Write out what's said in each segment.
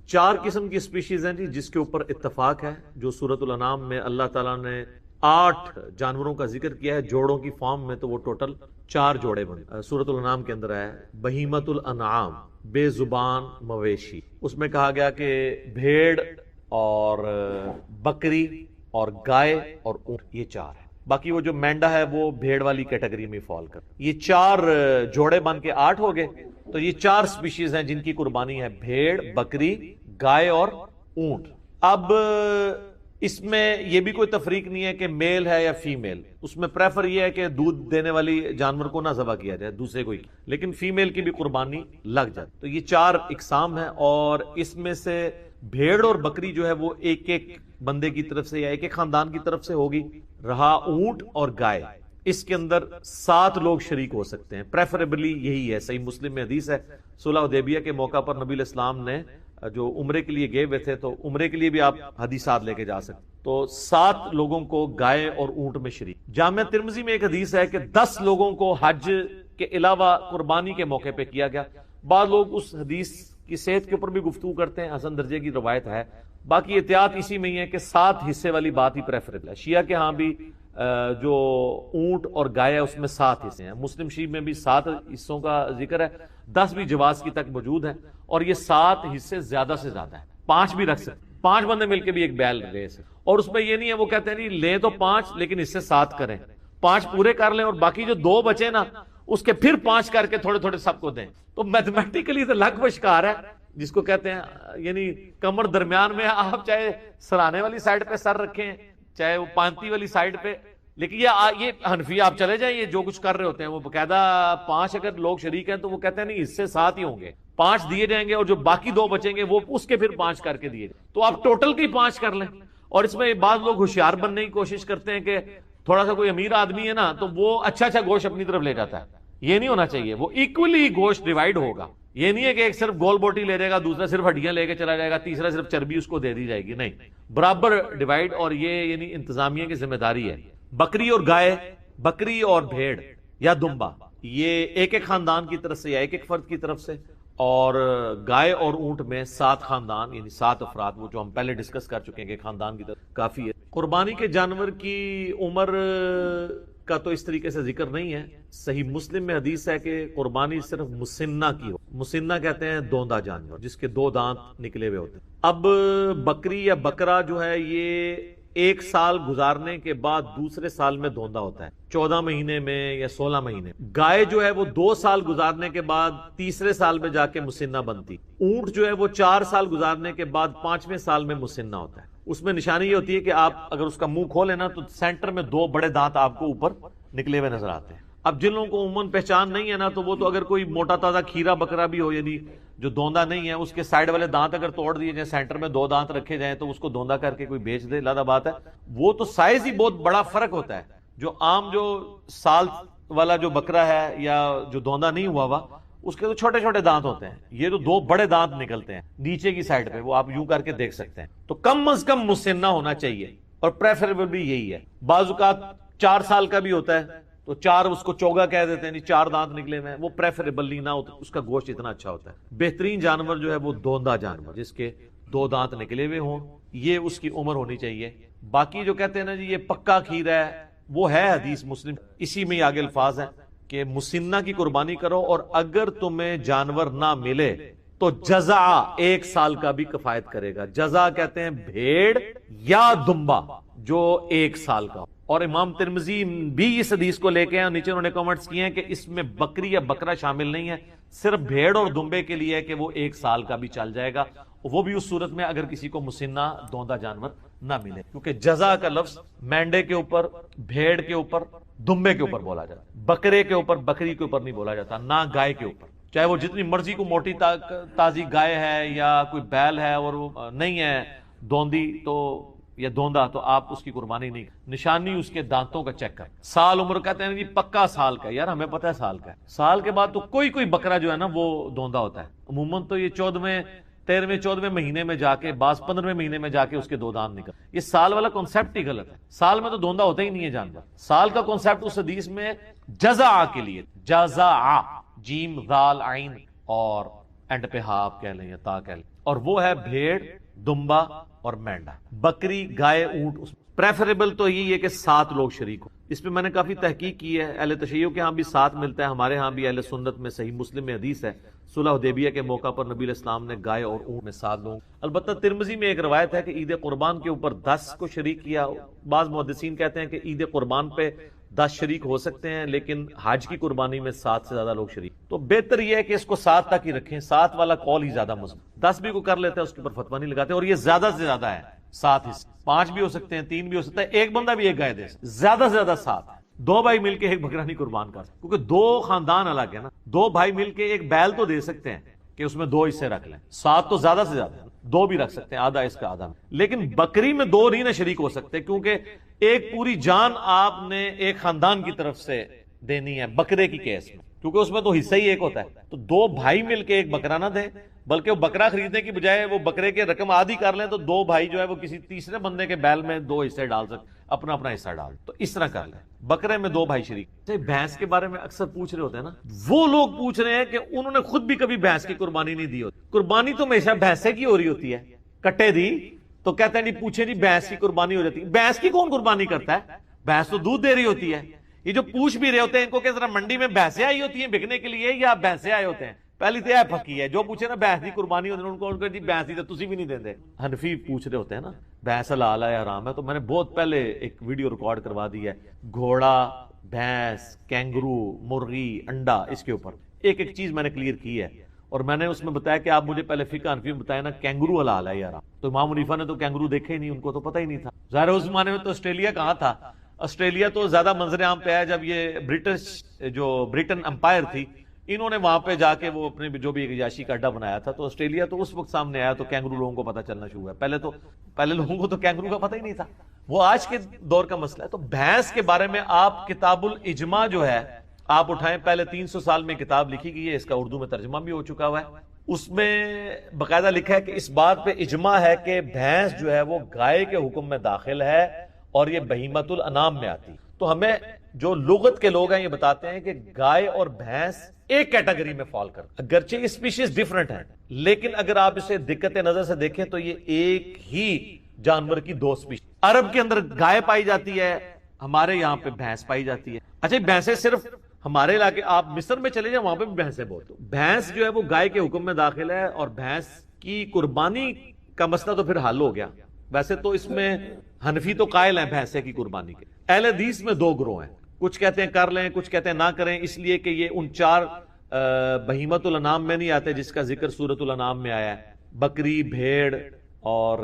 4 قسم کی سپیشیز ہیں جی جس کے اوپر اتفاق ہے، جو سورۃ الانعام میں اللہ تعالیٰ نے 8 جانوروں کا ذکر کیا ہے جوڑوں کی فارم میں، تو وہ ٹوٹل 4 جوڑے بنے سورۃ الانعام کے اندر ہے۔ بہیمۃ الانعام، بے زبان مویشی، اس میں کہا گیا کہ بھیڑ اور بکری اور گائے اور اونٹ، یہ 4 ہے۔ باقی وہ جو مینڈا ہے وہ بھیڑ والی کیٹیگری میں فال کر، یہ 4 جوڑے بن کے 8 ہو گئے، تو یہ 4 سپیشیز ہیں جن کی قربانی ہے، بھیڑ، بکری، گائے اور اونٹ۔ اب اس میں یہ بھی کوئی تفریق نہیں ہے کہ میل ہے یا فیمیل، اس میں پریفر یہ ہے کہ دودھ دینے والی جانور کو نہ ذبح کیا جائے، دوسرے کوئی، لیکن فیمیل کی بھی قربانی لگ جائے۔ تو یہ 4 اقسام ہیں، اور اس میں سے بھیڑ اور بکری جو ہے وہ ایک ایک بندے کی طرف سے یا ایک ایک خاندان کی طرف سے ہوگی۔ رہا اونٹ اور گائے، اس کے اندر 7 لوگ شریک ہو سکتے ہیں، پریفریبلی یہی ہے۔ صحیح مسلم میں حدیث ہے، صلح حدیبیہ کے موقع پر نبی علیہ السلام نے جو عمرے کے لیے گئے ہوئے تھے، تو عمرے کے لیے بھی آپ حدیثات لے کے جا سکتے، تو 7 لوگوں کو گائے اور اونٹ میں شریک۔ جامعہ ترمذی میں ایک حدیث ہے کہ 10 لوگوں کو حج کے علاوہ قربانی کے موقع پہ کیا گیا۔ بعض لوگ اس حدیث کی صحت کے اوپر بھی گفتگو کرتے ہیں، حسن درجے کی روایت ہے، باقی احتیاط اسی میں ہی ہے کہ 7 حصے والی بات ہی پریفریبل ہے۔ شیعہ کے ہاں بھی جو اونٹ اور گائے ہے اس میں 7 حصے ہیں، مسلم شریف میں بھی 7 حصوں کا ذکر ہے، 10 بھی جواز کی تک موجود ہیں، اور یہ 7 حصے زیادہ سے زیادہ ہیں، 5 بھی رکھ سکتے، 5 بندے مل کے بھی ایک بیل لے سکتے، اور اس میں یہ نہیں ہے وہ کہتے ہیں نہیں لیں تو 5 لیکن اس سے 7 کریں، 5 پورے کر لیں اور باقی جو 2 بچے نا اس کے پھر 5 کر کے تھوڑے تھوڑے سب کو دیں، تو میتھمیٹیکلی تو لگ بشکار ہے، جس کو کہتے ہیں یعنی کمر درمیان میں، آپ چاہے سرانے والی سائڈ پہ سر رکھیں چاہے وہ پانتی والی سائڈ پہ، لیکن یہ حنفی آپ چلے جائیں، یہ جو کچھ کر رہے ہوتے ہیں وہ باقاعدہ 5 اگر لوگ شریک ہیں تو وہ کہتے ہیں نہیں اس سے 7 ہی ہوں گے، 5 دیے جائیں گے اور جو باقی 2 بچیں گے وہ اس کے پھر 5 کر کے دیے جائیں، تو آپ ٹوٹل کی 5 کر لیں۔ اور اس میں بعض لوگ ہوشیار بننے کی کوشش کرتے ہیں کہ تھوڑا سا کوئی امیر آدمی ہے نا تو وہ اچھا گوشت اپنی طرف لے جاتا ہے، یہ نہیں ہونا چاہیے، وہ ایکولی گوشت ڈیوائیڈ ہوگا، یہ نہیں ہے کہ ایک صرف گول بوٹی لے جائے گا، دوسرا صرف ہڈیاں لے کے چلا جائے گا، تیسرا صرف چربی اس کو دے دی جائے گی، نہیں، برابر ڈیوائیڈ، اور یہ یعنی انتظامیہ کی ذمہ داری ہے۔ بکری اور گائے، بکری اور بھیڑ یا دمبا، یہ ایک ایک خاندان کی طرف سے یا ایک ایک فرد کی طرف سے، اور گائے اور اونٹ میں 7 خاندان یعنی 7 افراد، وہ جو ہم پہلے ڈسکس کر چکے ہیں کہ خاندان کی طرف کافی ہے۔ قربانی کے جانور کی عمر کا تو اس طریقے سے ذکر نہیں ہے، صحیح مسلم میں حدیث ہے کہ قربانی صرف مسنہ کی ہو، مسنہ کہتے ہیں دوندا جانور جس کے 2 دانت نکلے ہوئے ہوتے ہیں۔ اب بکری یا بکرا جو ہے یہ 1 سال گزارنے کے بعد دوسرے سال میں دوندا ہوتا ہے، 14 مہینے میں یا 16 مہینے۔ گائے جو ہے وہ 2 سال گزارنے کے بعد تیسرے سال میں جا کے مسنہ بنتی۔ اونٹ جو ہے وہ 4 سال گزارنے کے بعد 5ویں سال میں مسنہ ہوتا ہے۔ اس میں نشانی یہ ہوتی ہے کہ آپ اگر اس کا منہ کھولیں نا تو سینٹر میں 2 بڑے دانت آپ کو اوپر نکلے ہوئے نظر آتے ہیں۔ اب جن لوگوں کو عموماً پہچان نہیں ہے نا تو وہ تو اگر کوئی موٹا تازہ کھیرا بکرا بھی ہو یعنی جو دوندا نہیں ہے، اس کے سائیڈ والے دانت اگر توڑ دیے جائیں، سینٹر میں 2 دانت رکھے جائیں تو اس کو دوندا کر کے کوئی بیچ دے، لادہ بات ہے، وہ تو سائز ہی بہت بڑا فرق ہوتا ہے۔ جو عام جو سال والا جو بکرا ہے یا جو دوندا نہیں ہوا ہوا اس کے تو چھوٹے چھوٹے دانت ہوتے ہیں، یہ تو 2 بڑے دانت نکلتے ہیں نیچے کی سائڈ پہ، وہ آپ یوں کر کے دیکھ سکتے ہیں۔ تو کم از کم مسنہ ہونا چاہیے، اور پریفریبل بھی یہی ہے۔ بعض اوقات 4 سال کا بھی ہوتا ہے تو 4 اس کو چوگا کہہ دیتے ہیں، 4 دانت نکلے ہوئے ہیں، وہ پریفریبل نہیں نہ ہوتا، اس کا گوشت اتنا اچھا ہوتا ہے۔ بہترین جانور جو ہے وہ دوندا جانور جس کے 2 دانت نکلے ہوئے ہوں، یہ اس کی عمر ہونی چاہیے۔ باقی جو کہتے ہیں نا جی یہ پکا کھیر ہے، وہ ہے حدیث مسلم، اسی میں آگے الفاظ ہیں کہ مسنہ کی قربانی کرو، اور اگر تمہیں جانور نہ ملے تو جزع 1 سال کا بھی کفایت کرے گا۔ جزع کہتے ہیں بھیڑ یا دمبا جو 1 سال کا ہو۔ اور امام ترمذی بھی اس حدیث کو لے کے ہیں، نیچے انہوں نے کامنٹس کیے ہیں کہ اس میں بکری یا بکرا شامل نہیں ہے، صرف بھیڑ اور دمبے کے لیے ہے کہ وہ 1 سال کا بھی چل جائے گا، وہ بھی اس صورت میں اگر کسی کو مسنہ دوندا جانور نہ ملے، کیونکہ جزع کا لفظ مینڈے کے اوپر، بھیڑ کے اوپر، دمبے کے اوپر بولا جاتا ہے، بکرے کے اوپر، بکری کے اوپر نہیں بولا جاتا، نہ گائے کے اوپر، چاہے وہ جتنی مرضی کو موٹی تازی گائے ہے یا کوئی بیل ہے اور وہ نہیں ہے دوندی تو یا دوندا تو آپ اس کی قربانی نہیں، نشانی اس کے دانتوں کا چیک کر۔ سال عمر کہتے ہیں جی پکا سال کا، یار ہمیں پتہ ہے سال کا ہے، سال کے بعد تو کوئی بکرا جو ہے نا وہ دوندا ہوتا ہے، عموماً تو یہ 14ویں 13ویں 14ویں مہینے میں جا کے، بعض 15ویں مہینے میں جا کے اس کے 2 دانت نکل، یہ سال والا کانسیپٹ ہی غلط ہے، سال میں تو دوندا ہوتا ہی نہیں ہے جانور، سال کا کانسیپٹ اس حدیث میں جزع کے لیے، جزع جیم ذال عین اور اینڈ پہ ہاں آپ کہہ لیں یا تا کہہ لیں، اور وہ ہے بھیڑ، دمبا اور مینڈا، بکری، گائے، اونٹ. پریفریبل تو یہی ہے کہ 7 لوگ شریک ہوں. اس پہ میں نے کافی تحقیق کی ہے. اہل تشیع کے ہاں بھی 7 ملتا ہے، ہمارے ہاں بھی اہل سنت میں صحیح مسلم میں حدیث ہے، صلح حدیبیہ کے موقع پر نبی علیہ السلام نے گائے اور اونٹ میں 7 لوگ. البتہ ترمذی میں ایک روایت ہے کہ عید قربان کے اوپر 10 کو شریک کیا. بعض محدثین کہتے ہیں کہ عید قربان پہ 10 شریک ہو سکتے ہیں، لیکن حج کی قربانی میں 7 سے زیادہ لوگ شریک. تو بہتر یہ ہے کہ اس کو 7 تک ہی رکھیں، 7 والا قول ہی زیادہ مضبوط. 10 بھی کو کر لیتے ہیں اس کے اوپر فتویٰ نہیں لگاتے. اور یہ زیادہ سے زیادہ ہے 7 حصے، 5 بھی ہو سکتے ہیں، 3 بھی ہو سکتا ہے، ایک بندہ بھی ایک گائے دے سکتا ہے. زیادہ سے زیادہ 7. 2 بھائی مل کے ایک بکرا نہیں قربان کر سکتے، کیونکہ 2 خاندان الگ ہے نا. 2 بھائی مل کے ایک بیل تو دے سکتے ہیں کہ اس میں 2 حصے رکھ لیں. 7 تو زیادہ سے زیادہ 2 بھی رکھ سکتے ہیں، آدھا اس کا آدھا. لیکن بکری میں 2 نہیں نہ شریک ہو سکتے، کیونکہ ایک پوری جان آپ نے ایک خاندان کی طرف سے دینی ہے بکرے کی کیس میں، کیونکہ اس میں تو حصہ ہی ایک ہوتا ہے. تو 2 بھائی مل کے ایک بکرا نہ دیں، بلکہ وہ بکرا خریدنے کی بجائے وہ بکرے کے رقم آدھی کر لیں، تو 2 بھائی جو ہے وہ کسی تیسرے بندے کے بیل میں 2 حصے ڈال سکتے، اپنا اپنا حصہ ڈال. تو اس طرح کر لیں. بکرے میں 2 بھائی شریک. بھینس کے بارے میں اکثر پوچھ رہے ہوتے ہیں نا، وہ لوگ پوچھ رہے ہیں کہ انہوں نے خود بھی کبھی بھینس کی قربانی نہیں دی ہوتی. قربانی تو ہمیشہ بھینسے کی ہو رہی ہوتی ہے. کٹے دی تو کہتے ہیں نہیں، پوچھے نہیں بھینس کی قربانی ہو جاتی ہے. بھینس کی کون قربانی کرتا ہے؟ بھینس تو دودھ دے رہی ہوتی ہے. یہ جو پوچھ بھی رہے ہوتے ہیں ان کو کہ ذرا منڈی میں بھینسیں آئی ہوتی ہیں بکنے کے لیے یا بھینسیں آئے ہوتے ہیں؟ پہلی تو یہ پھکی ہے، جو پوچھے نا بھینس کی قربانی ہوتی ہے ان کو جی بھینس ہی تو تسی بھی نہیں دیندے. حنفی پوچھ رہے ہوتے ہیں نا بھینس حلال ہے یا حرام ہے. تو میں نے بہت پہلے ایک ویڈیو ریکارڈ کروا دی ہے، گھوڑا، بھینس، کینگرو، مرغی، انڈا، اس کے اوپر ایک ایک چیز میں نے کلیئر کی ہے. اور میں نے اس میں بتایا کہ آپ مجھے پہلے فقہ حنفی میں بتایا نا کینگرو حلال ہے یا حرام. تو امام حنیفہ نے تو کینگرو دیکھے ہی نہیں، ان کو تو پتہ ہی نہیں تھا. ظاہر اس زمانے میں تو آسٹریلیا کہاں تھا. آسٹریلیا تو زیادہ منظر عام پہ آیا جب یہ برٹن امپائر تھی، انہوں نے وہاں پہ جا کے وہ اپنے جو بھی ایک عیاشی کا اڈا بنایا تھا. تو آسٹریلیا تو اس وقت سامنے آیا تو کینگرو لوگوں کو پتہ چلنا شروع ہوا. پہلے لوگوں کو تو کینگرو کا پتہ ہی نہیں تھا. وہ آج کے دور کا مسئلہ ہے. تو بھینس کے بارے میں آپ کتاب الاجماع جو ہے آپ اٹھائیں، پہلے 300 سال میں کتاب لکھی گئی ہے، اس کا اردو میں ترجمہ بھی ہو چکا ہوا ہے. اس میں باقاعدہ لکھا ہے کہ اس بات پہ اجماع ہے کہ بھینس جو ہے وہ گائے کے حکم میں داخل ہے اور یہ بہیمۃ الانام میں آتی. تو ہمیں جو لغت کے لوگ ہیں یہ بتاتے ہیں کہ گائے اور بھینس ایک کیٹیگری میں فال کرتے، اگرچہ یہ اسپیشیز ڈیفرنٹ ہیں، لیکن اگر آپ اسے دقت نظر سے دیکھیں تو یہ ایک ہی جانور کی 2 اسپیشیز. عرب کے اندر گائے پائی جاتی ہے، ہمارے یہاں پہ بھینس پائی جاتی ہے. اچھا بھینسیں صرف ہمارے علاقے، آپ مصر میں چلے جائیں وہاں پہ بھی بھینسیں بہت. بھینس جو ہے وہ گائے کے حکم میں داخل ہے اور بھینس کی قربانی کا مسئلہ تو پھر حل ہو گیا. ویسے تو اس میں حنفی تو قائل ہیں بھینسے کی قربانی کے. اہل حدیث میں 2 گروہ ہیں، کچھ کہتے ہیں کر لیں، کچھ کہتے ہیں نہ کریں، اس لیے کہ یہ ان 4 بہیمۃ الانام میں نہیں آتے جس کا ذکر سورۃ الانعام میں آیا ہے، بکری، بھیڑ اور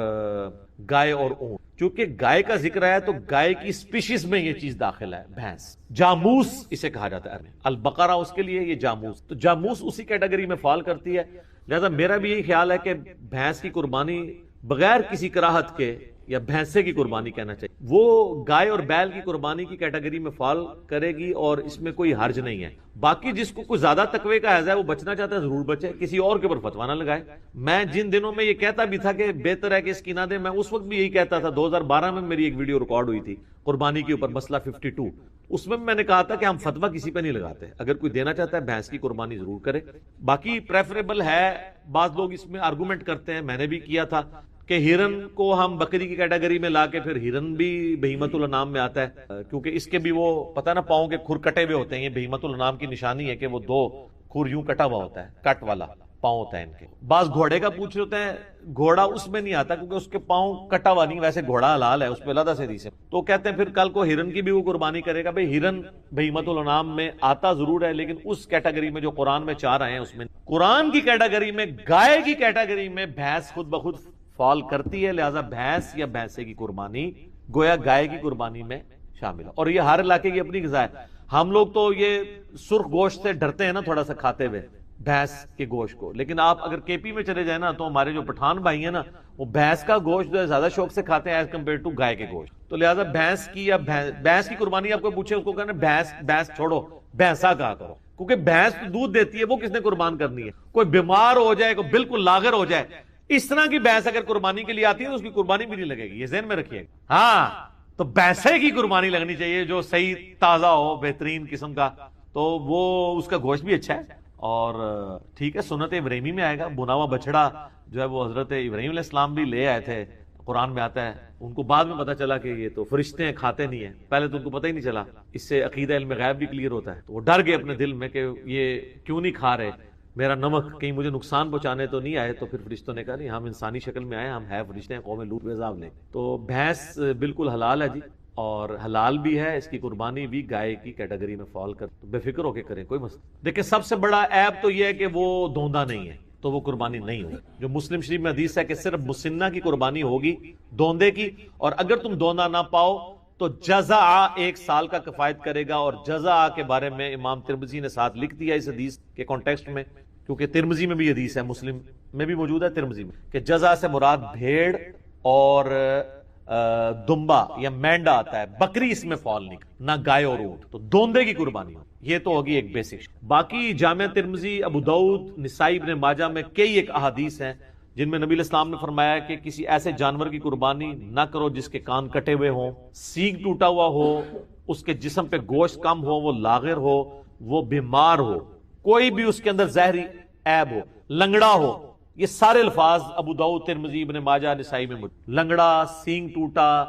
گائے اور اونٹ. چونکہ گائے کا ذکر آیا تو گائے کی سپیشیز میں یہ چیز داخل ہے. بھینس جاموس اسے کہا جاتا ہے، البقرہ اس کے لیے، یہ جاموس. تو جاموس اسی کیٹیگری میں فال کرتی ہے. لہذا میرا بھی یہی خیال ہے کہ بھینس کی قربانی بغیر کسی کراہت کے، یا بھینسے کی قربانی کہنا چاہیے، وہ گائے اور بیل کی قربانی کی کیٹیگری میں فال کرے گی اور اس میں کوئی حرج نہیں ہے. باقی جس کو کوئی زیادہ تقوی کا حیض ہے وہ بچنا چاہتا ہے ضرور بچے، کسی اور کے اوپر فتویٰ نہ لگائے. میں جن دنوں میں یہ کہتا بھی تھا کہ بہتر ہے کہ اس کی نہ دیں، میں اس وقت بھی یہی کہتا تھا. 2012 میں میری ایک ویڈیو ریکارڈ ہوئی تھی قربانی کے اوپر، مسئلہ 52. اس میں نے کہا تھا کہ ہم فتویٰ کسی پہ نہیں لگاتے، اگر کوئی دینا چاہتا ہے بھینس کی قربانی ضرور کرے. باقی پریفریبل ہے، بعض لوگ اس میں آرگومنٹ کرتے ہیں، میں نے بھی کیا تھا کہ ہرن کو ہم بکری کی کیٹیگری میں لا کے پھر ہرن بھی بہیمۃ الانام میں آتا ہے، کیونکہ اس کے بھی وہ پتہ نا پاؤں کے کھر کٹے ہوئے ہوتے ہیں. یہ بہیمۃ الانام کی نشانی ہے کہ وہ 2 کھر یوں کٹا ہوا ہوتا ہے، کٹ والا پاؤں ہوتا ہے ان کے. بعض گھوڑے کا پوچھ رہے ہوتے ہیں، گھوڑا اس میں نہیں آتا کیونکہ اس کے پاؤں کٹا ہوا نہیں، ویسے گھوڑا حلال ہے، اس پہ علیحدہ سے حدیث ہے. تو کہتے ہیں پھر کل کو ہرن کی بھی وہ قربانی کرے گا. بھئی ہرن بہیمۃ الانام میں آتا ضرور ہے، لیکن اس کیٹیگری میں جو قرآن میں 4 آئے ہیں اس میں. قرآن کی کیٹیگری میں، گائے کی کیٹیگری میں بھینس خود بخود فال کرتی ہے. لہذا بھینس یا بھینسے کی قربانی گویا گائے کی قربانی میں شامل ہے. اور یہ ہر علاقے کی اپنی غذا ہے. ہم لوگ تو یہ سرخ گوشت سے ڈرتے ہیں نا تھوڑا سا کھاتے ہوئے، بھینس کے گوشت کو. لیکن آپ اگر کے پی میں چلے جائیں نا تو ہمارے جو پٹھان بھائی ہیں نا وہ بھینس کا گوشت جو ہے زیادہ شوق سے کھاتے ہیں ایز کمپیئر ٹو گائے کے گوشت. تو لہٰذا بھینس کی یا بھینس کی قربانی آپ کو پوچھے اس کو کہنا بھینس چھوڑو، بھینسا کہا کرو، کیونکہ بھینس دودھ دیتی ہے، وہ کس نے قربان کرنی ہے؟ کوئی بیمار ہو جائے، کوئی بالکل لاغر ہو جائے، اس طرح کی بھینس اگر قربانی کے لیے آتی ہے تو اس کی قربانی بھی نہیں لگے گی. یہ ذہن میں رکھیے. ہاں تو بھینسے کی قربانی لگنی چاہیے جو صحیح تازہ ہو، بہترین قسم کا، تو وہ اس کا گوشت بھی اچھا ہے اور ٹھیک ہے سنت ابراہیمی میں آئے گا، بنا ہوا بچڑا جو ہے وہ حضرت ابراہیم علیہ السلام بھی لے آئے تھے، قرآن میں آتا ہے، ان کو بعد میں پتا چلا کہ یہ تو فرشتے ہیں کھاتے نہیں ہیں، پہلے تو ان کو پتہ ہی نہیں چلا، اس سے عقیدہ علم غیب بھی کلیئر ہوتا ہے، تو وہ ڈر گئے اپنے دل میں کہ یہ کیوں نہیں کھا رہے، میرا نمک کہیں مجھے نقصان پہنچانے تو نہیں آئے، تو پھر فرشتوں نے کہا نہیں ہم انسانی شکل میں آئے، ہم ہے فرشتے ہیں، قوم لوط پہ عذاب لیں۔ تو بھینس بالکل حلال ہے جی، اور حلال بھی ہے، اس کی قربانی بھی گائے کی کیٹیگری میں فال کر، بے فکر ہو کے کریں، کوئی مسئلہ۔ دیکھیں سب سے بڑا عیب تو یہ ہے کہ وہ دوندا نہیں ہے، تو وہ قربانی نہیں ہوگی۔ جو مسلم شریف میں حدیث ہے کہ صرف مسنہ کی قربانی ہوگی دوندے کی، اور اگر تم دوندا نہ پاؤ تو جزع 1 سال کا کفایت کرے گا، اور جزع کے بارے میں امام ترمذی نے ساتھ لکھ دیا اس حدیث کے کانٹیکسٹ میں، کیونکہ ترمذی میں بھی حدیث ہے، مسلم میں بھی موجود ہے، ترمذی میں، کہ جزع سے مراد بھیڑ اور دمبا یا مینڈا آتا ہے، بکری اس میں فال نہیں، نہ گائے اور اونٹ، تو دوندے کی قربانی ہو، یہ تو ہوگی ایک بیسک۔ باقی جامع ترمذی، ابو داؤد، نسائی، ابن ماجہ میں کئی ایک احادیث ہیں جن میں نبی علیہ السلام نے فرمایا کہ کسی ایسے جانور کی قربانی نہ کرو جس کے کان کٹے ہوئے ہوں، سینگ ٹوٹا ہوا ہو، اس کے جسم پہ گوشت کم ہو، وہ لاغر ہو، وہ بیمار ہو، کوئی بھی اس کے اندر زہری عیب ہو، لنگڑا ہو، یہ سارے الفاظ ابو داؤد، ترمذی، ابن ماجہ، نسائی میں موجود۔ لنگڑا، سینگ ٹوٹا،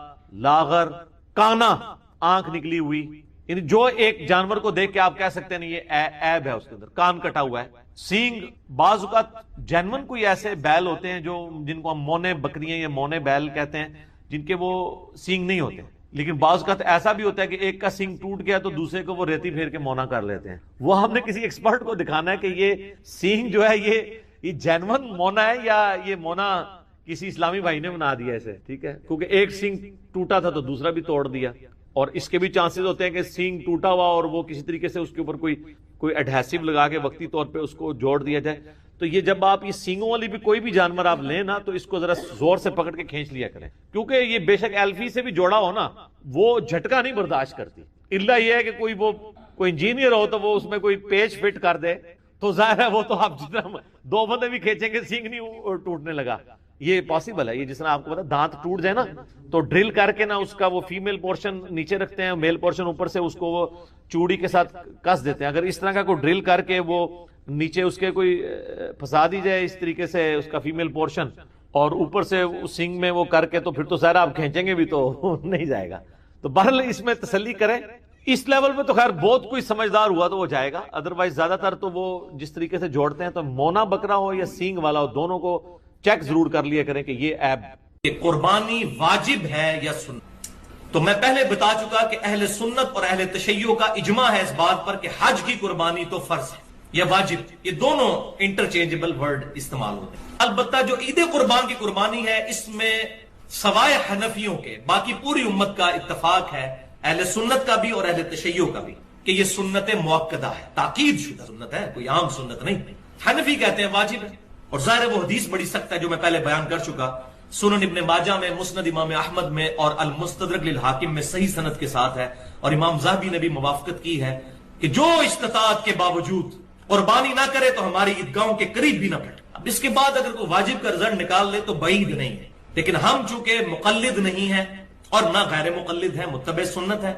لاغر، کانا، آنکھ نکلی ہوئی، یعنی جو ایک جانور کو دیکھ کے آپ کہہ سکتے ہیں یہ عیب ہے اس کے اندر، کان کٹا ہوا ہے، سینگ، بعض اوقات جینون کوئی ایسے بیل ہوتے ہیں جو جن کو ہم مونے بکریاں یا مونے بیل کہتے ہیں، جن کے وہ سینگ نہیں ہوتے، لیکن بعض اوقات ایسا بھی ہوتا ہے کہ ایک کا سینگ ٹوٹ گیا تو دوسرے کو وہ ریتی پھیر کے مونا کر لیتے ہیں۔ وہ ہم نے کسی ایکسپرٹ کو دکھانا ہے کہ یہ سینگ جو ہے یہ جینون مونا ہے یا یہ مونا کسی اسلامی بھائی نے بنا دیا اسے، ٹھیک ہے، کیونکہ ایک سینگ ٹوٹا تھا تو دوسرا بھی توڑ دیا، اور اس کے بھی چانسز ہوتے ہیں کہ سینگ ٹوٹا ہوا اور وہ کسی طریقے سے اس کے اوپر کوئی ایڈہیسو لگا کے وقتی طور پہ اس کو جوڑ دیا جائے۔ تو یہ جب آپ یہ سینگوں والی بھی کوئی بھی جانور آپ لیں نا تو اس کو ذرا زور سے پکڑ کے کھینچ لیا کریں، کیونکہ یہ بے شک ایلفی سے بھی جوڑا ہو نا وہ جھٹکا نہیں برداشت کرتی، الا یہ ہے کہ کوئی انجینئر ہو تو وہ اس میں کوئی پیچ فٹ کر دے تو ظاہر ہے وہ تو آپ جتنا 2 بندے بھی کھینچیں گے سینگ نہیں ٹوٹنے لگا، یہ پاسبل ہے۔ یہ جس طرح آپ کو پتا دانت ٹوٹ جائے نا تو ڈرل کر کے نا اس کا وہ فیمیل پورشن نیچے رکھتے ہیں، میل پورشن اوپر سے اس کو وہ چوڑی کے ساتھ کس دیتے ہیں، اگر اس طرح کا کوئی ڈرل کر کے وہ نیچے اس کے کوئی پھنسا دی جائے اس طریقے سے اس کا فیمیل پورشن اور اوپر سے سینگ میں وہ کر کے تو پھر تو ظاہر آپ کھینچیں گے بھی تو نہیں جائے گا۔ تو بہرحال اس میں تسلی کریں، اس لیول پہ تو خیر بہت کوئی سمجھدار ہوا تو وہ جائے گا، ادروائز زیادہ تر تو وہ جس طریقے سے جوڑتے ہیں تو مونا بکرا ہو یا سینگ والا ہو دونوں کو چیک ضرور کر لیا کریں کہ یہ عیب۔ قربانی واجب ہے یا سنت؟ تو میں پہلے بتا چکا کہ اہل سنت اور اہل تشیع کا اجماع ہے اس بات پر کہ حج کی قربانی تو فرض ہے یا واجب، یہ دونوں انٹرچینجبل ورڈ استعمال ہوتے ہیں۔ البتہ جو عید قربان کی قربانی ہے اس میں سوائے حنفیوں کے باقی پوری امت کا اتفاق ہے، اہل سنت کا بھی اور اہل تشیع کا بھی، کہ یہ سنت مؤکدہ ہے، تاکید شدہ سنت ہے، کوئی عام سنت نہیں۔ حنفی کہتے ہیں واجب ہے، اور ظاہر وہ حدیث بڑی سخت ہے جو میں پہلے بیان کر چکا، سنن ابن ماجہ میں، مسند امام احمد میں اور المستدرک للحاکم میں صحیح سند کے ساتھ ہے، اور امام ذہبی نے بھی موافقت کی ہے کہ جو استطاعت کے باوجود قربانی نہ کرے تو ہماری عیدگاہوں کے قریب بھی نہ پھٹ۔ اب اس کے بعد اگر کوئی واجب کا رزلٹ نکال لے تو بعید نہیں ہے، لیکن ہم چونکہ مقلد نہیں ہیں اور نہ غیر مقلد ہیں، متبع سنت ہے،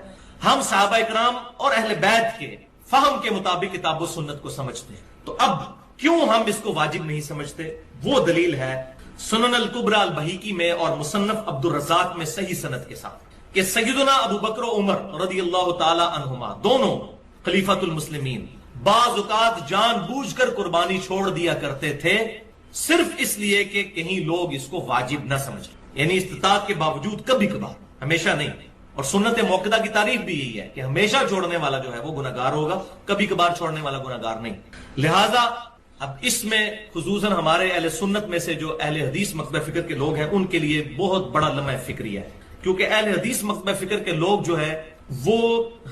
ہم صحابہ اکرام اور اہل بیت کے فہم کے مطابق کتاب و سنت کو سمجھتے ہیں۔ تو اب کیوں ہم اس کو واجب نہیں سمجھتے؟ وہ دلیل ہے سنن الکبری البہیقی میں اور مصنف عبد الرزاق میں صحیح سند کے ساتھ کہ سیدنا ابو بکر و عمر رضی اللہ تعالی عنہما دونوں خلیفۃ المسلمین بعض اوقات جان بوجھ کر قربانی چھوڑ دیا کرتے تھے، صرف اس لیے کہ کہیں لوگ اس کو واجب نہ سمجھیں، یعنی استطاعت کے باوجود کبھی کبھار، ہمیشہ نہیں۔ اور سنت موقدہ کی تعریف بھی یہی ہے کہ ہمیشہ چھوڑنے والا جو ہے وہ گناہگار ہوگا، کبھی کبھار چھوڑنے والا گناہگار نہیں۔ لہذا اب اس میں خصوصاً ہمارے اہل سنت میں سے جو اہل حدیث مکتبہ فکر کے لوگ ہیں ان کے لیے بہت بڑا لمحہ فکری ہے، کیونکہ اہل حدیث مکتبہ فکر کے لوگ جو ہے وہ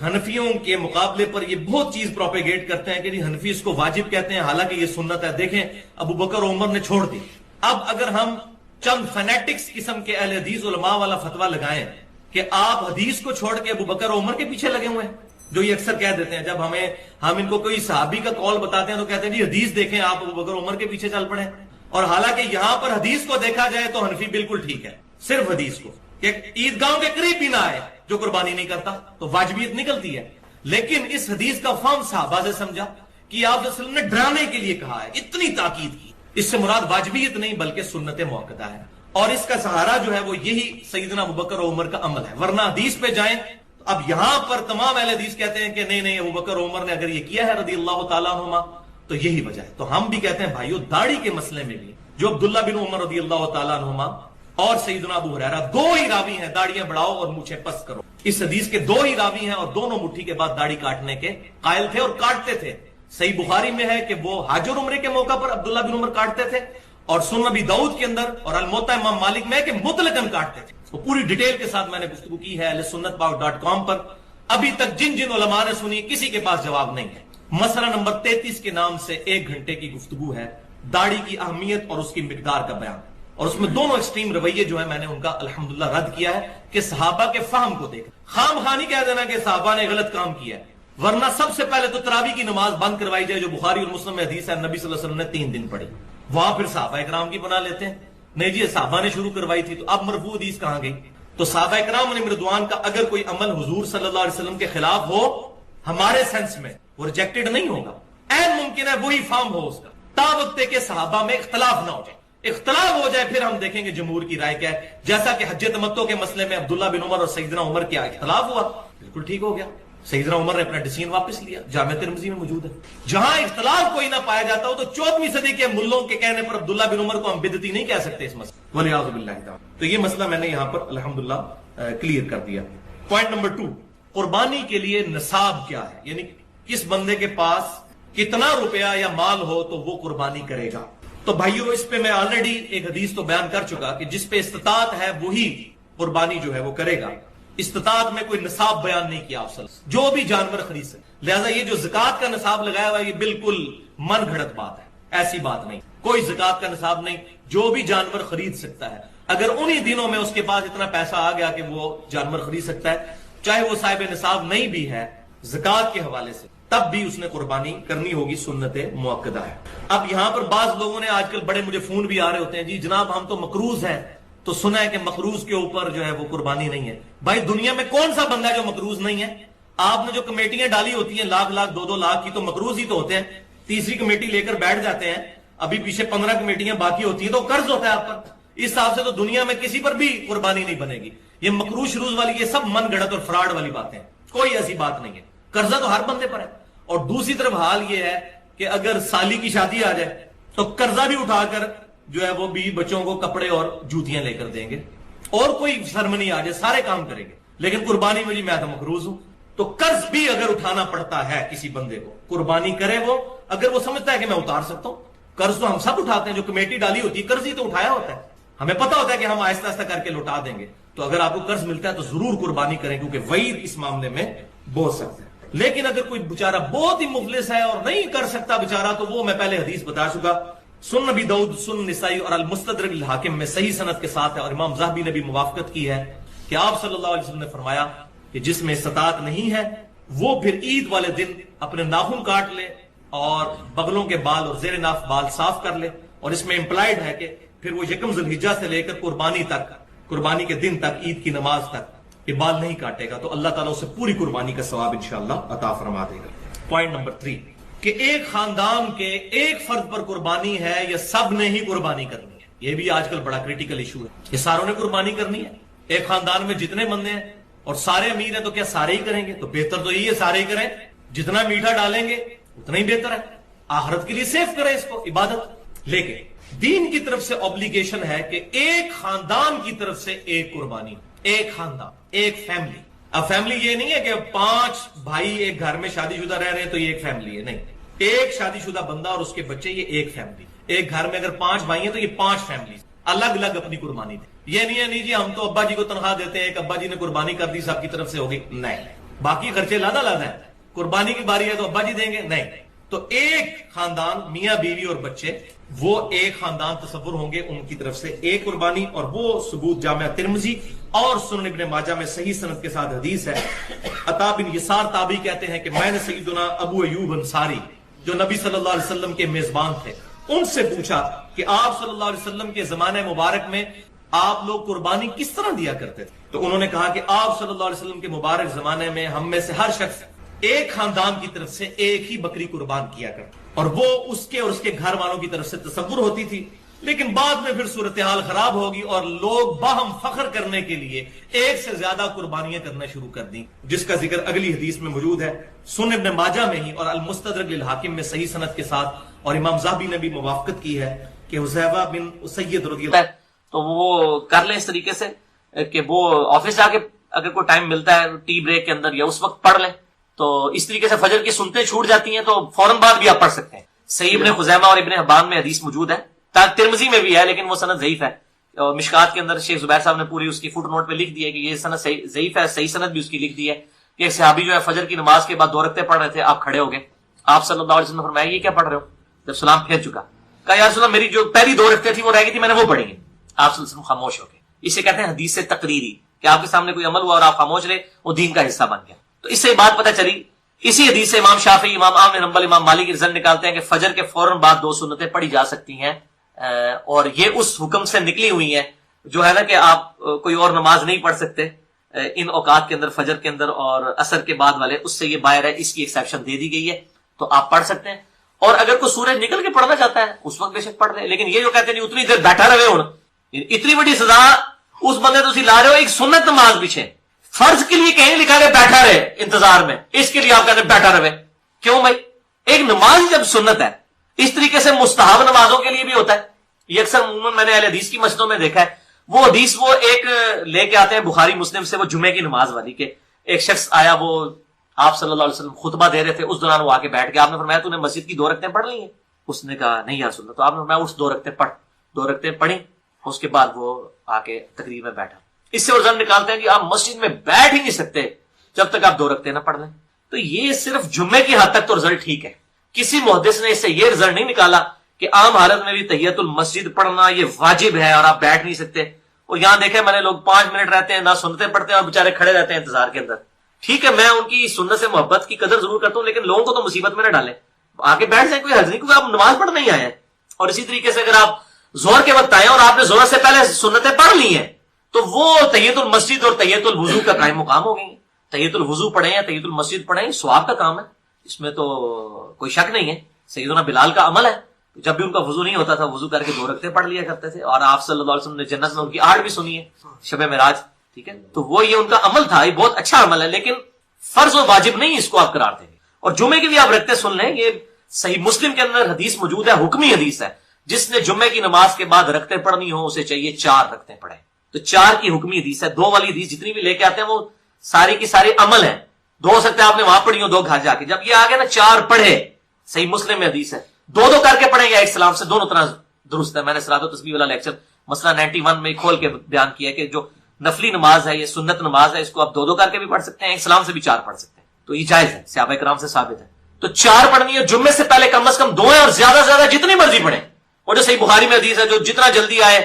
حنفیوں کے مقابلے پر یہ بہت چیز پروپیگیٹ کرتے ہیں کہ حنفی اس کو واجب کہتے ہیں حالانکہ یہ سنت ہے۔ دیکھیں ابو بکر و عمر نے چھوڑ دی، اب اگر ہم چند فینیٹکس قسم کے اہل حدیث علماء والا فتویٰ لگائیں کہ آپ حدیث کو چھوڑ کے ابو بکر و عمر کے پیچھے لگے ہوئے ہیں، جو یہ اکثر کہہ دیتے ہیں جب ہم ان کو کوئی صحابی کا قول بتاتے ہیں تو کہتے ہیں جی حدیث دیکھیں آپ ابو بکر عمر کے پیچھے چل پڑے، اور حالانکہ یہاں پر حدیث کو دیکھا جائے تو حنفی بالکل ٹھیک ہے، صرف حدیث کو کہ عیدگاہوں کے قریب بھی نہ آئے جو قربانی نہیں کرتا تو واجبیت نکلتی ہے، لیکن اس حدیث کا فہم صحابہ سے سمجھا کہ آپ صلی اللہ علیہ وسلم نے ڈرانے کے لیے کہا ہے، اتنی تاکید کی. اس سے مراد واجبیت نہیں بلکہ سنت موقدہ ہے، اور اس کا سہارا جو ہے وہ یہی سیدنا ابوبکر اور عمر کا عمل ہے. ورنہ حدیث پہ جائیں تو اب یہاں پر تمام اہل حدیث کہتے ہیں کہ نہیں ابوبکر اور عمر نے اگر یہ کیا ہے رضی اللہ تعالیٰ عنہما تو یہی وجہ ہے. تو ہم بھی کہتے ہیں بھائیو داڑھی کے مسئلے میں بھی جو عبداللہ بن عمر رضی اللہ تعالیٰ عنہما اور سیدنا ابو ہریرہ دو ہی راوی ہیں، داڑیاں بڑھاؤ اور مونچھیں پس کرو. اس حدیث کے دو ہی راوی ہیں اور دونوں مٹھی کے بعد داڑھی کاٹنے کے قائل تھے اور کاٹتے تھے. صحیح بخاری میں ہے کہ وہ حج اور عمرے کے موقع پر عبداللہ بن عمر کاٹتے تھے، اور سنن ابی داؤد کے اندر اور الموطا امام مالک میں ہے کہ مطلقاً کاٹتے تھے. وہ پوری ڈیٹیل کے ساتھ میں نے گفتگو کی ہے ahlsunnatpau.com پر. ابھی تک جن جن علماء نے سنی کسی کے پاس جواب نہیں ہے. مسئلہ نمبر 33 کے نام سے 1 گھنٹے کی گفتگو ہے، داڑھی کی اہمیت اور اس کی مقدار کا بیان، اور اس میں دونوں ایکسٹریم رویے جو ہیں میں نے ان کا الحمدللہ رد کیا ہے کہ صحابہ کے فہم کو دیکھ خام خانی کہہ دینا کہ صحابہ نے غلط کام کیا ہے. ورنہ سب سے پہلے تو تراویح کی نماز بند کروائی جائے جو بخاری اور مسلم میں حدیث ہے، نبی صلی اللہ علیہ وسلم نے 3 دن پڑھی. وہاں پھر صحابہ اکرام کی بنا لیتے ہیں، نہیں جی صحابہ نے شروع کروائی تھی تو اب مرفوع حدیث کہاں گئی؟ تو صحابہ اکرام علیہم رضوان کا اگر کوئی عمل حضور صلی اللہ علیہ وسلم کے خلاف ہو ہمارے سینس میں وہ ریجیکٹڈ نہیں ہوگا. این ممکن ہے وہی فارم ہو اس کا، تا وقت کہ صحابہ میں اختلاف نہ ہو جائے. اختلاف ہو جائے پھر ہم دیکھیں گے جمہور کی رائے کیا ہے. جیسا کہ حج تمتع کے مسئلے میں عبداللہ بن عمر اور سیدنا عمر کیا اختلاف ہوا، بالکل ٹھیک ہو گیا. سیدنا عمر نے اپنا ڈیسیژن واپس لیا، جامع ترمذی میں موجود ہے. جہاں اختلاف کوئی نہ پایا جاتا ہو تو 14ویں صدی کے ملوں کے کہنے پر عبداللہ بن عمر کو ہم بدعتی نہیں کہہ سکتے اس مسئلے، والعیاذ باللہ تعالی. تو یہ مسئلہ میں نے یہاں پر الحمدللہ کلیئر کر دیا. پوائنٹ نمبر 2، قربانی کے لیے نصاب کیا ہے، یعنی کس بندے کے پاس کتنا روپیہ یا مال ہو تو وہ قربانی کرے گا. تو بھائیو اس پہ میں آلریڈی ایک حدیث تو بیان کر چکا کہ جس پہ استطاعت ہے وہی قربانی جو ہے وہ کرے گا. استطاعت میں کوئی نصاب بیان نہیں کیا افضل جو بھی جانور خرید سکے. لہذا یہ جو زکوٰۃ کا نصاب لگایا ہوا ہے یہ بالکل من گھڑت بات ہے، ایسی بات نہیں. کوئی زکوٰۃ کا نصاب نہیں، جو بھی جانور خرید سکتا ہے. اگر انہی دنوں میں اس کے پاس اتنا پیسہ آ گیا کہ وہ جانور خرید سکتا ہے، چاہے وہ صاحب نصاب نہیں بھی ہے زکوٰۃ کے حوالے سے، تب بھی اس نے قربانی کرنی ہوگی، سنت موقدہ ہے. اب یہاں پر بعض لوگوں نے آج کل بڑے مجھے فون بھی آ رہے ہوتے ہیں، جی جناب ہم تو مقروض ہیں تو سنا ہے کہ مقروض کے اوپر جو ہے وہ قربانی نہیں ہے. بھائی دنیا میں کون سا بندہ ہے جو مقروض نہیں ہے؟ آپ نے جو کمیٹیاں ڈالی ہوتی ہیں لاکھ 2-2 لاکھ کی تو مقروض ہی تو ہوتے ہیں. تیسری کمیٹی لے کر بیٹھ جاتے ہیں، ابھی پیچھے 15 کمیٹیاں باقی ہوتی ہیں تو قرض ہوتا ہے آپ پر. اس حساب سے تو دنیا میں کسی پر بھی قربانی نہیں بنے گی. یہ مقروض شروع والی یہ سب من گھڑت اور فراڈ والی باتیں ہیں، کوئی ایسی بات نہیں ہے. قرضہ تو ہر بندے پر ہے. اور دوسری طرف حال یہ ہے کہ اگر سالی کی شادی آ جائے تو قرضہ بھی اٹھا کر جو ہے وہ بھی بچوں کو کپڑے اور جوتیاں لے کر دیں گے، اور کوئی سرمنی آ جائے سارے کام کریں گے. لیکن قربانی میں جی میں تو مقروض ہوں. تو قرض بھی اگر اٹھانا پڑتا ہے کسی بندے کو، قربانی کرے وہ اگر وہ سمجھتا ہے کہ میں اتار سکتا ہوں. قرض تو ہم سب اٹھاتے ہیں، جو کمیٹی ڈالی ہوتی ہے قرض ہی تو اٹھایا ہوتا ہے. ہمیں پتا ہوتا ہے کہ ہم آہستہ آہستہ کر کے لوٹا دیں گے. تو اگر آپ کو قرض ملتا ہے تو ضرور قربانی کریں، کیونکہ وعید اس معاملے میں بہت سخت ہے. لیکن اگر کوئی بیچارہ بہت ہی مفلس ہے اور نہیں کر سکتا بیچارہ، تو وہ میں پہلے حدیث بتا چکا، سنن ابی داؤد، سنن نسائی اور المستدرک الحاکم میں صحیح سند کے ساتھ ہے، اور امام ذہبی نے بھی موافقت کی ہے کہ آپ صلی اللہ علیہ وسلم نے فرمایا کہ جس میں استطاعت نہیں ہے وہ پھر عید والے دن اپنے ناخن کاٹ لے اور بغلوں کے بال اور زیر ناف بال صاف کر لے. اور اس میں امپلائڈ ہے کہ پھر وہ یکم ذی الحجہ سے لے کر قربانی تک، قربانی کے دن تک، عید کی نماز تک یہ بال نہیں کاٹے گا تو اللہ تعالیٰ اسے پوری قربانی کا ثواب انشاءاللہ عطا فرما دے گا. پوائنٹ نمبر 3 کہ ایک خاندان کے ایک فرد پر قربانی ہے یا سب نے ہی قربانی کرنی ہے. یہ بھی آج کل بڑا کریٹیکل ایشو ہے. یہ ساروں نے قربانی کرنی ہے. ایک خاندان میں جتنے بندے ہیں اور سارے امیر ہیں تو کیا سارے ہی کریں گے؟ تو بہتر تو یہی ہے سارے ہی کریں. جتنا میٹھا ڈالیں گے اتنا ہی بہتر ہے، آخرت کے لیے سیف کریں اس کو، عبادت. لیکن دین کی طرف سے اوبلیگیشن ہے کہ ایک خاندان کی طرف سے ایک قربانی، ایک خاندان، ایک فیملی. اب فیملی یہ نہیں ہے کہ 5 بھائی ایک گھر میں شادی شدہ رہ رہے ہیں تو یہ ایک فیملی ہے، نہیں. ایک شادی شدہ بندہ اور اس کے بچے، یہ ایک فیملی. ایک گھر میں اگر 5 بھائی ہیں تو یہ 5 فیملی الگ الگ اپنی قربانی دیں. یہ نہیں ہے نہیں جی ہم تو ابا جی کو تنخواہ دیتے ہیں، ایک ابا جی نے قربانی کر دی سب کی طرف سے ہوگی، نہیں. باقی خرچے لادا لادا ہیں، قربانی کی باری ہے تو ابا جی دیں گے، نہیں. تو ایک خاندان، میاں بیوی اور بچے، وہ ایک خاندان تصور ہوں گے، ان کی طرف سے ایک قربانی. اور وہ ثبوت جامع ترمذی اور سنن ابن ماجہ میں صحیح سند کے ساتھ حدیث ہے. عطا بن یسار تابعی کہتے ہیں کہ میں نے سیدنا ابو ایوب انصاری جو نبی صلی اللہ علیہ وسلم کے میزبان تھے ان سے پوچھا کہ آپ صلی اللہ علیہ وسلم کے زمانے مبارک میں آپ لوگ قربانی کس طرح دیا کرتے تھے؟ تو انہوں نے کہا کہ آپ صلی اللہ علیہ وسلم کے مبارک زمانے میں ہم میں سے ہر شخص ایک خاندان کی طرف سے ایک ہی بکری قربان کیا کرتا اور وہ اس کے اور اس کے گھر والوں کی طرف سے تصور ہوتی تھی، لیکن بعد میں پھر صورتحال خراب ہوگی اور لوگ باہم فخر کرنے کے لیے ایک سے زیادہ قربانیاں کرنا شروع کر دیں، جس کا ذکر اگلی حدیث میں موجود ہے، سنن ابن ماجہ میں ہی اور المستدرک للحاکم میں صحیح سند کے ساتھ، اور امام ذہبی نے بھی موافقت کی ہے کہ حذیفہ بن اسید رضی اللہ تو وہ کر لیں اس طریقے سے کہ وہ آفس جا کے اگر کوئی ٹائم ملتا ہے ٹی بریک کے اندر یا اس وقت پڑھ لیں، تو اس طریقے سے فجر کی سنتیں چھوٹ جاتی ہیں تو فوراً بعد بھی آپ پڑھ سکتے ہیں۔ صحیح ابن خزیمہ اور ابن حبان میں حدیث موجود ہے، ترمذی میں بھی ہے لیکن وہ سند ضعیف ہے، اور مشکات کے اندر شیخ زبیر صاحب نے پوری اس کی فٹ نوٹ پہ لکھ دی ہے کہ یہ سند ضعیف ہے، صحیح سند بھی اس کی لکھ دی ہے کہ ایک صحابی جو ہے فجر کی نماز کے بعد 2 رکعتیں پڑھ رہے تھے، آپ کھڑے ہو گئے، آپ صلی اللہ علیہ وسلم نے فرمایا یہ کیا پڑھ رہے ہو؟ جب سلام پھیر چکا کہا یا رسول اللہ میری جو پہلی 2 رکعتیں تھی وہ رہ گئی تھی، میں نے وہ پڑھی ہیں۔ آپ صلی اللہ علیہ وسلم خاموش ہو گئے۔ اسے کہتے ہیں حدیث سے تقریری، کہ آپ کے سامنے کوئی عمل ہوا اور آپ خاموش رہے، وہ دین کا حصہ بن گیا۔ تو اس سے بات پتہ چلی، اسی حدیث سے امام شافعی، امام احمد بن حنبل، امام مالک رزق نکالتے ہیں کہ فجر کے فوراً بعد 2 سنتیں پڑھی جا سکتی ہیں، اور یہ اس حکم سے نکلی ہوئی ہیں جو ہے نا کہ آپ کوئی اور نماز نہیں پڑھ سکتے ان اوقات کے اندر، فجر کے اندر اور عصر کے بعد والے، اس سے یہ باہر ہے، اس کی ایکسیپشن دے دی گئی ہے، تو آپ پڑھ سکتے ہیں۔ اور اگر کوئی سورج نکل کے پڑھنا چاہتا ہے اس وقت بے شک پڑھ لے، لیکن یہ جو کہتے ہیں نہیں اتنی دیر بیٹھا رہے ہوں، اتنی بڑی سزا اس بندے تو لا رہے ہو ایک سنت نماز پیچھے، فرض کے لیے کہیں لکھا کہ بیٹھا رہے انتظار میں، اس کے لیے آپ کہتے ہیں بیٹھا رہے، کیوں بھائی؟ ایک نماز جب سنت ہے، اس طریقے سے مستحب نمازوں کے لیے بھی ہوتا ہے۔ یہ اکثر عموماً میں نے اہل حدیث کی مسجدوں میں دیکھا ہے، وہ حدیث وہ ایک لے کے آتے ہیں بخاری مسلم سے، وہ جمعے کی نماز والی، کہ ایک شخص آیا، وہ آپ صلی اللہ علیہ وسلم خطبہ دے رہے تھے، اس دوران وہ آ کے بیٹھ گیا، آپ نے فرمایا تو نے مسجد کی 2 رکعتیں پڑھ لی ہیں؟ اس نے کہا نہیں یا رسول اللہ، تو آپ نے فرمایا اس 2 رکعتیں پڑھ، 2 رکعتیں پڑھی، اس کے بعد وہ آ کے تقریر میں بیٹھا۔ اس سے رزق نکالتے ہیں کہ آپ مسجد میں بیٹھ ہی نہیں سکتے جب تک آپ 2 رکعتیں نہ پڑھ لیں۔ تو یہ صرف جمعے کی حد تک تو رزلٹ ٹھیک ہے، کسی محدث نے اس سے یہ رزلٹ نہیں نکالا کہ عام حالت میں بھی تحیت المسجد پڑھنا یہ واجب ہے اور آپ بیٹھ نہیں سکتے۔ اور یہاں دیکھیں میں نے لوگ 5 منٹ رہتے ہیں نہ سنتے پڑھتے ہیں اور بےچارے کھڑے رہتے ہیں انتظار کے اندر۔ ٹھیک ہے میں ان کی سنت سے محبت کی قدر ضرور کرتا ہوں، لیکن لوگوں کو تو مصیبت میں نہ ڈالیں، آ کے بیٹھ جائیں، کوئی حرج نہیں، کیونکہ آپ نماز پڑھنے ہی آئے ہیں۔ اور اسی طریقے سے اگر آپ زہر کے وقت آئے اور آپ نے زہر سے پہلے سنتیں پڑھ لی ہیں تو وہ تحیت المسجد اور تحیت الوضو کا قائم مقام ہو گئی۔ تحیت الوضو پڑھیں یا تحیت المسجد پڑھیں، ثواب کا کام ہے، اس میں تو کوئی شک نہیں ہے۔ سیدنا بلال کا عمل ہے، جب بھی ان کا وضو نہیں ہوتا تھا وضو کر کے 2 رکعتیں پڑھ لیا کرتے تھے، اور آپ صلی اللہ علیہ وسلم نے جنت میں ان کی آڑ بھی سنی ہے شب معراج، ٹھیک ہے، تو وہ یہ ان کا عمل تھا، یہ بہت اچھا عمل ہے، لیکن فرض و واجب نہیں اس کو آپ قرار دیں گے۔ اور جمعے کی بھی آپ رکھتے سن لیں، یہ صحیح مسلم کے اندر حدیث موجود ہے، حکمی حدیث ہے، جس نے جمعے کی نماز کے بعد رکعتیں پڑھنی ہو اسے چاہیے 4 رکعتیں پڑھے، تو 4 کی حکمی حدیث ہے۔ 2 والی حدیث جتنی بھی لے کے آتے ہیں وہ ساری کی ساری عمل ہے، 2 ہو سکتے ہیں آپ نے وہاں پڑھی ہو 2 گھر جا کے، جب یہ آگے نا 4 پڑھے، صحیح مسلم میں حدیث ہے، 2 کر کے پڑھیں یا ایک سلام سے، دونوں طرح درست ہے۔ میں نے صلاۃ و تسبیح والا لیکچر مسئلہ 91 میں کھول کے بیان کیا کہ جو نفلی نماز ہے، یہ سنت نماز ہے، اس کو آپ 2 کر کے بھی پڑھ سکتے ہیں، ایک سلام سے بھی 4 پڑھ سکتے ہیں، تو یہ جائز ہے، صحابہ کرام سے ثابت ہے۔ تو 4 پڑھنی ہے، جمعے سے پہلے کم از کم 2 ہیں، اور زیادہ سے زیادہ جتنی مرضی پڑھیں۔ اور جو صحیح بخاری میں حدیث ہے جو جتنا جلدی آئے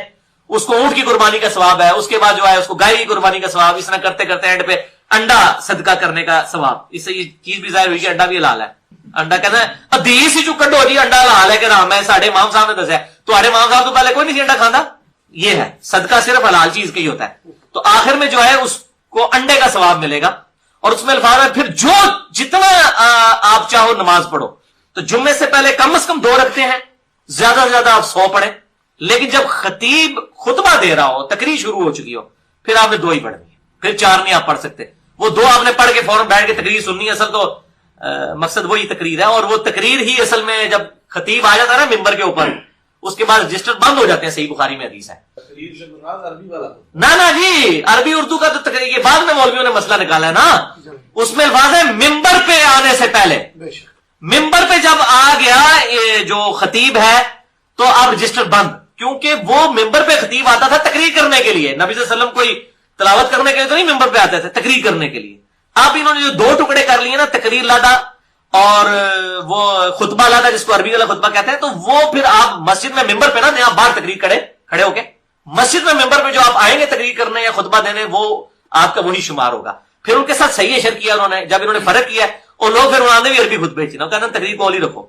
اس کو اونٹ کی قربانی کا ثواب ہے، اس کے بعد جو ہے اس کو گائے کی قربانی کا ثواب، اس طرح کرتے کرتے اینڈ پہ انڈا صدقہ کرنے کا ثواب۔ اس سے یہ چیز بھی ظاہر ہوئی کہ انڈا بھی حلال ہے۔ انڈا کہنا ہے حدیث ہی جو کڈو جی انڈا حلال ہے کہ رام ہے، ساڈے امام صاحب نے دسیا، تمہارے امام صاحب تو پہلے کوئی نہیں سی انڈا کھانا۔ یہ ہے صدقہ صرف حلال چیز کا ہی ہوتا ہے، تو آخر میں جو ہے اس کو انڈے کا ثواب ملے گا۔ اور اس میں الفاظ ہے پھر جو جتنا آپ چاہو نماز پڑھو، تو جمعے سے پہلے کم از کم 2 رکھتے ہیں، زیادہ سے زیادہ آپ 100 پڑھیں، لیکن جب خطیب خطبہ دے رہا ہو، تقریر شروع ہو چکی ہو، پھر آپ نے 2 ہی پڑھنی ہے، پھر 4 نہیں آپ پڑھ سکتے۔ وہ 2 آپ نے پڑھ کے فوراً بیٹھ کے تقریر سننی ہے، اصل تو مقصد وہی تقریر ہے، اور وہ تقریر ہی اصل میں جب خطیب آ جاتا ہے نا ممبر کے اوپر، اس کے بعد رجسٹر بند ہو جاتے ہیں، صحیح بخاری میں حدیث ہے۔ نہ جی عربی اردو کا تو تقریر یہ بعد میں مولویوں نے مسئلہ نکالا ہے نا، اس میں الفاظ ہے ممبر پہ آنے سے پہلے، ممبر پہ جب آ گیا یہ جو خطیب ہے تو اب رجسٹر بند، کیونکہ وہ ممبر پہ خطیب آتا تھا تقریر کرنے کے لیے، نبی صلی اللہ علیہ وسلم کوئی تلاوت کرنے کے لیے تو نہیں ممبر پہ آتے تھے، تقریر کرنے کے لیے۔ اب انہوں نے جو 2 ٹکڑے کر لیے نا، تقریر لادا اور وہ خطبہ لادا جس کو عربی والا خطبہ کہتے ہیں، تو وہ پھر آپ مسجد میں ممبر پہ نا آپ باہر تقریر کھڑے ہو کے مسجد میں ممبر پہ جو آپ آئیں گے تقریر کرنے یا خطبہ دینے، وہ آپ کا وہی شمار ہوگا۔ پھر ان کے ساتھ صحیح اشر کیا انہوں نے، جب انہوں نے فرق کیا اور لوگ پھر انہوں نے بھی عربی خطبے چنا کہتے ہیں تقریر کو ہی رکھو۔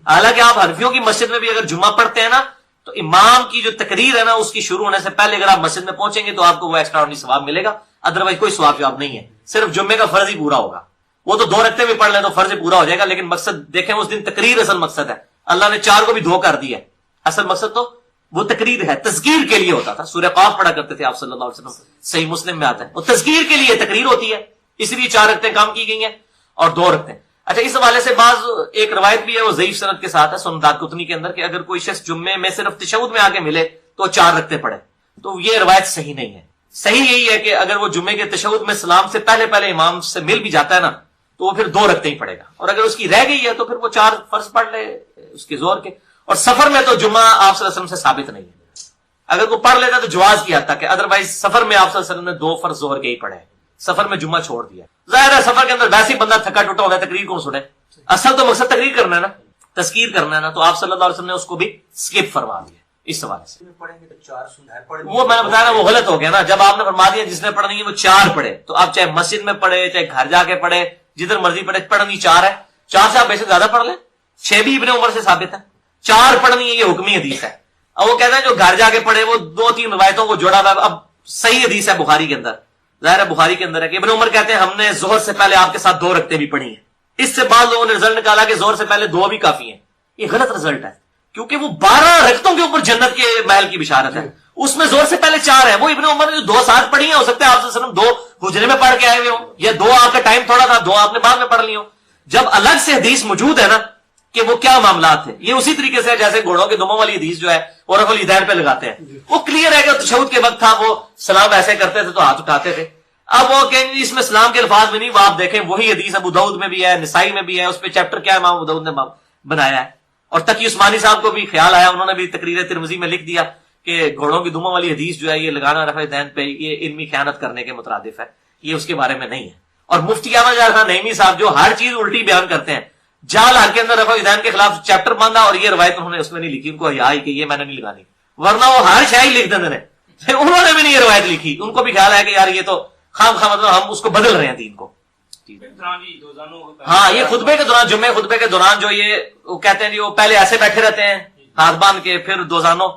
حالانکہ آپ حنفیوں کی مسجد میں بھی اگر جمعہ پڑھتے ہیں نا تو امام کی جو تقریر ہے نا اس کی شروع ہونے سے پہلے اگر آپ مسجد میں پہنچیں گے تو آپ کو وہ ایکسٹرا آرڈنری ثواب ملے گا، ادروائز کوئی ثواب نہیں ہے، صرف جمعے کا فرض ہی پورا ہوگا، وہ تو 2 رکعتیں بھی پڑھ لیں تو فرض پورا ہو جائے گا، لیکن مقصد دیکھیں اس دن تقریر اصل مقصد ہے. اللہ نے 4 کو بھی 2 کر دیا. اصل مقصد تو وہ تقریر ہے، تذکیر کے لیے ہوتا تھا. سورہ قاف پڑھا کرتے تھے آپ صلی اللہ علیہ وسلم، صحیح مسلم میں آتا ہے. وہ تذکیر کے لیے تقریر ہوتی ہے، اس لیے 4 رکعتیں کام کی گئی ہیں اور 2 رکعتیں. اچھا، اس حوالے سے بعض ایک روایت بھی ہے، وہ ضعیف سند کے ساتھ ہے سنن دارقطنی کے اندر، کہ اگر کوئی شخص جمعے میں صرف تشہد میں آ کے ملے تو 4 رکعتیں پڑھے. تو یہ روایت صحیح نہیں ہے. صحیح یہی ہے کہ اگر وہ جمعے کے تشہد میں سلام سے پہلے امام سے مل بھی جاتا ہے نا تو وہ پھر 2 رکعتیں ہی پڑھے گا، اور اگر اس کی رہ گئی ہے تو پھر وہ 4 فرض پڑھ لے اس کے زور کے. اور سفر میں تو جمعہ آپ صلی اللہ علیہ وسلم سے ثابت نہیں ہے. اگر کوئی پڑھ لیتا تو جواز کی حد تک ہے، ادروائز سفر میں آپ صلی اللہ علیہ وسلم نے 2 فرض ظہر کے ہی پڑھے، سفر میں جمعہ چھوڑ دیا. ظاہر ہے سفر کے اندر ویسے ہی بندہ تھکا ٹوٹا ہوتا ہے، تقریر کون سنے؟ اصل تو مقصد تقریر کرنا ہے نا، تذکیر کرنا ہے نا. تو آپ صلی اللہ علیہ وسلم نے اس کو بھی اسکپ فرما دیا اس حوالے سے. وہ میں نے بتایا نا، وہ غلط ہو گیا نا. جب آپ نے فرما دیا جس نے پڑھنی ہے وہ 4 پڑھے، تو آپ چاہے مسجد میں پڑھے چاہے گھر جا کے پڑھے جدھر مرضی پڑھے، پڑھنی 4 ہے. 4 سے آپ ویسے زیادہ پڑھ لیں، 6 بھی ابن عمر سے ثابت ہے. 4 پڑھنی ہے، یہ حکمی حدیث ہے. اور وہ کہتے ہیں جو گھر جا کے پڑھے وہ 2-3 روایتوں کو جوڑا ہوا. اب صحیح حدیث ہے بخاری کے اندر، ظاہر ہے بخاری کے اندر ہے کہ ابن عمر کہتے ہیں ہم نے ظہر سے پہلے آپ کے ساتھ 2 رکعتیں بھی پڑھی ہیں. اس سے بعض لوگوں نے رزلٹ نکالا کہ ظہر سے پہلے 2 بھی کافی ہیں. یہ غلط رزلٹ ہے، کیونکہ وہ 12 رکعتوں کے اوپر جنت کے محل کی بشارت ہے. اس میں ظہر سے پہلے 4 ہے. وہ ابن عمر نے جو 2 ساتھ پڑھی ہیں، ہو سکتا ہے آپ صلی اللہ علیہ وسلم 2 حجرے میں پڑھ کے آئے ہوئے ہوں، یا 2 آپ کا ٹائم تھوڑا تھا، 2 آپ نے بعد میں پڑھ لی ہوں. جب الگ سے حدیث موجود ہے نا کہ وہ کیا معاملات ہیں، یہ اسی طریقے سے جیسے گھوڑوں کے دموں والی حدیث جو ہے وہ رفع الیدین پہ لگاتے ہیں. وہ کلیئر ہے کہ تشہد کے وقت تھا، وہ سلام ایسے کرتے تھے تو ہاتھ اٹھاتے تھے. اب وہ کہیں گے اس میں سلام کے الفاظ میں نہیں، وہ آپ دیکھیں وہی حدیث ابو داؤد میں بھی ہے، نسائی میں بھی ہے. اس پہ چیپٹر کیا ہے امام ابو داؤد نے بنایا ہے. اور تقی عثمانی صاحب کو بھی خیال آیا، انہوں نے بھی تقریر ترمذی میں لکھ دیا کہ گھوڑوں کی دموں والی حدیث جو ہے یہ لگانا رفع الیدین پہ یہ علمی خیانت کرنے کے مترادف ہے، یہ اس کے بارے میں نہیں ہے. اور مفتی احمد خان نعیمی صاحب جو ہر چیز الٹی بیان کرتے ہیں، جال حال کے اندر رفع الیدین کے خلاف چیپٹر باندھا اور یہ روایت انہوں نے اس میں نہیں لکھی. ان کو حیا کہ یہ میں نے نہیں لگانی، ورنہ وہ ہر شاید لکھ دیتے ہیں. انہوں نے بھی نہیں یہ روایت لکھی. ان کو بھی خیال ہے کہ یار یہ تو خام مطلب ہم اس کو بدل رہے ہیں دین کو. ہاں، یہ خطبے کے دوران، جمعے خطبے کے دوران جو یہ وہ کہتے ہیں جی وہ پہلے ایسے بیٹھے رہتے ہیں ہاتھ باندھ کے، پھر دوزانوں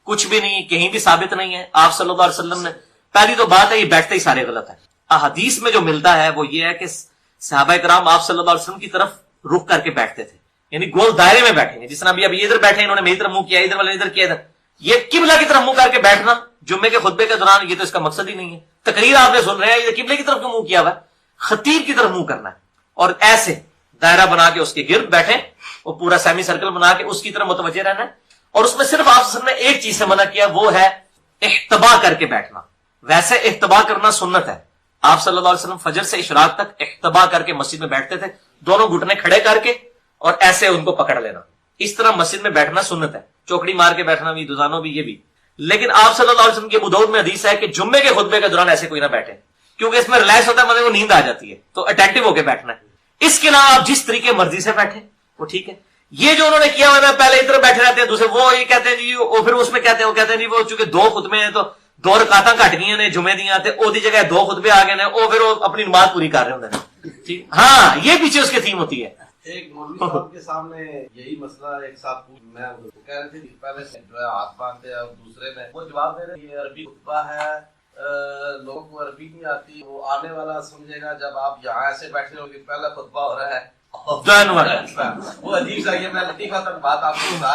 کچھ بھی نہیں، کہیں بھی ثابت نہیں ہے. آپ صلی اللہ علیہ وسلم نے پہلی تو بات ہے یہ بیٹھتے ہی سارے غلط ہے. احادیث میں جو ملتا ہے وہ یہ ہے کہ صحابہ کرام آپ صلی اللہ علیہ وسلم کی طرف رخ کر کے بیٹھتے تھے، یعنی گول دائرے میں بیٹھیں گے. جس طرح ابھی ادھر بیٹھے انہوں نے میری طرف منہ کیا، ادھر والے ادھر کیا. یہ قبلہ کی طرف منہ کر کے بیٹھنا جمعے کے خطبے کے دوران، یہ تو اس کا مقصد ہی نہیں ہے. تقریر آپ نے سن رہے ہیں، یہ قبلے کی طرف کیوں منہ کیا ہوا ہے؟ خطیب کی طرف منہ کرنا ہے اور ایسے دائرہ بنا کے اس کے گرد بیٹھے، وہ پورا سیمی سرکل بنا کے اس کی طرف متوجہ رہنا ہے. اور اس میں صرف آپ نے ایک چیز سے منع کیا، وہ ہے احتبا کر کے بیٹھنا. ویسے احتبا کرنا سنت ہے. آپ صلی اللہ علیہ وسلم فجر سے اشراق تک احتبا کر کے مسجد میں بیٹھتے تھے، دونوں گھٹنے کھڑے کر کے اور ایسے ان کو پکڑ لینا. اس طرح مسجد میں بیٹھنا سنت ہے. چوکڑی مار کے بیٹھنا بھی، دوزانوں بھی، یہ بھی. لیکن آپ صلی اللہ علیہ وسلم کے ابو داؤد میں حدیث ہے کہ جمعے کے خطبے کے دوران ایسے کوئی نہ بیٹھے، کیونکہ اس میں ریلیکس ہوتا ہے، مطلب وہ نیند آ جاتی ہے، تو اٹینٹو ہو کے بیٹھنا ہے. اس کے علاوہ آپ جس طریقے مرضی سے بیٹھے وہ ٹھیک ہے. یہ جو انہوں نے کیا ہوا ہے پہلے ادھر بیٹھے رہتے ہیں، دوسرے وہ یہ کہتے ہیں جی، وہ پھر اس میں کہتے ہیں، وہ کہتے ہیں جی وہ چونکہ 2 خطبے ہیں تو 2 رکعتاں گھٹ گئی نے جمعے دیاں تے او دی جگہ 2 خطبے آ گئے نے، وہ پھر وہ اپنی نماز پوری کر رہے ہوتے ہیں. ہاں، یہ پیچھے اس کی تھیم ہوتی ہے. ایک مولوی صاحب کے سامنے یہی مسئلہ ایک صاحب میں کہہ رہے تھے پہلے سے جو ہے ہاتھ باندھتے ہیں، اور دوسرے میں وہ جواب دے رہے ہیں یہ عربی خطبہ ہے، لوگوں کو عربی نہیں آتی، وہ آنے والا سمجھے گا جب آپ یہاں ایسے بیٹھے ہو کہ پہلا خطبہ ہو رہا ہے. وہ عجیب سا، یہ میں لطیفہ تک بات آپ کو بتا رہا ہوں.